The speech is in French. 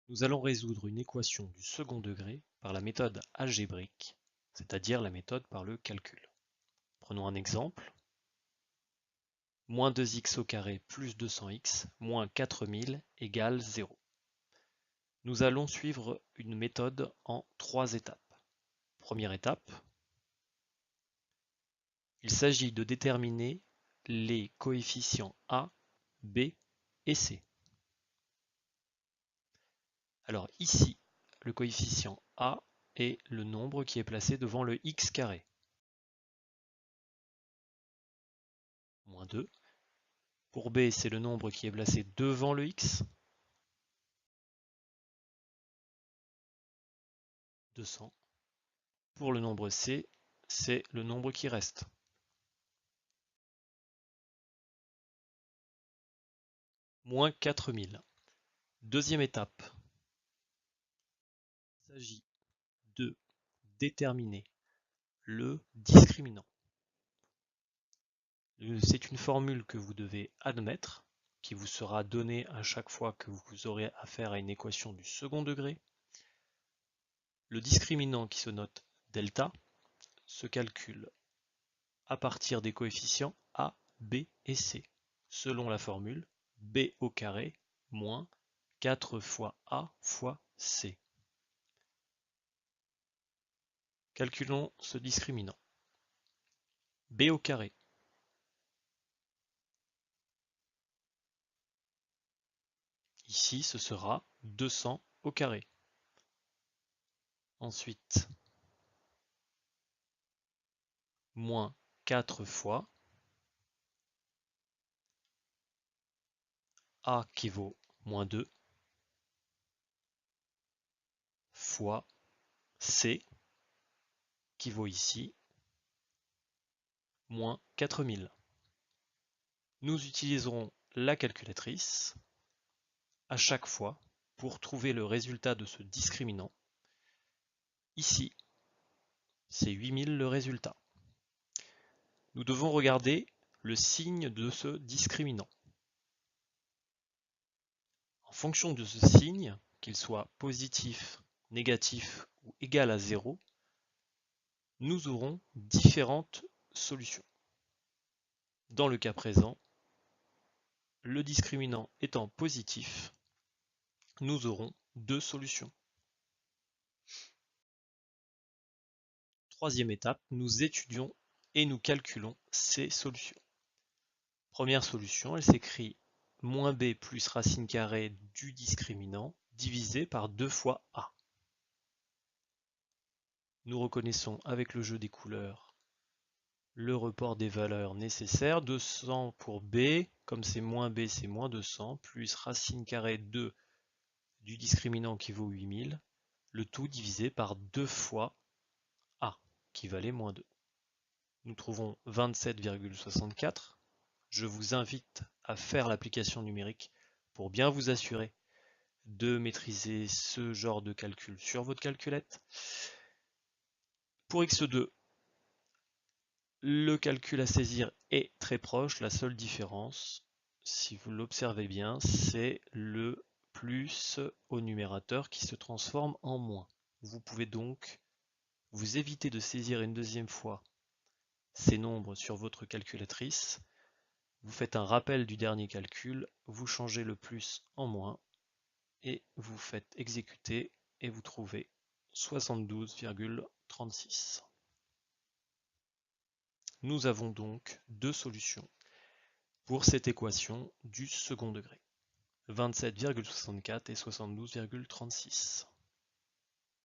Nous allons résoudre une équation du second degré par la méthode algébrique, c'est-à-dire la méthode par le calcul. Prenons un exemple. Moins 2x au carré plus 200x moins 4000 égale 0. Nous allons suivre une méthode en 3 étapes. Première étape, il s'agit de déterminer les coefficients a, b et c. Alors ici, le coefficient a est le nombre qui est placé devant le x carré. Moins 2. Pour b, c'est le nombre qui est placé devant le x. 200. Pour le nombre c, c'est le nombre qui reste. Moins 4000. Deuxième étape. Il s'agit de déterminer le discriminant. C'est une formule que vous devez admettre, qui vous sera donnée à chaque fois que vous aurez affaire à une équation du second degré. Le discriminant qui se note delta se calcule à partir des coefficients a, b et c, selon la formule b au carré moins 4 fois a fois c. Calculons ce discriminant. B au carré. Ici, ce sera 200 au carré. Ensuite, moins 4 fois A qui vaut moins 2 fois C qui vaut ici moins 4000. Nous utiliserons la calculatrice à chaque fois pour trouver le résultat de ce discriminant. Ici, c'est 8000 le résultat. Nous devons regarder le signe de ce discriminant. En fonction de ce signe, qu'il soit positif, négatif ou égal à 0, nous aurons différentes solutions. Dans le cas présent, le discriminant étant positif, nous aurons deux solutions. Troisième étape, nous étudions et nous calculons ces solutions. Première solution, elle s'écrit moins b plus racine carrée du discriminant divisé par 2 fois a. Nous reconnaissons avec le jeu des couleurs le report des valeurs nécessaires. 200 pour b, comme c'est moins b, c'est moins 200, plus racine carrée 2 du discriminant qui vaut 8000, le tout divisé par 2 fois a, qui valait moins 2. Nous trouvons 27,64. Je vous invite à faire l'application numérique pour bien vous assurer de maîtriser ce genre de calcul sur votre calculette. Pour x2, le calcul à saisir est très proche. La seule différence, si vous l'observez bien, c'est le plus au numérateur qui se transforme en moins. Vous pouvez donc vous éviter de saisir une deuxième fois ces nombres sur votre calculatrice. Vous faites un rappel du dernier calcul, vous changez le plus en moins et vous faites exécuter et vous trouvez 72,36. Nous avons donc deux solutions pour cette équation du second degré, 27,64 et 72,36.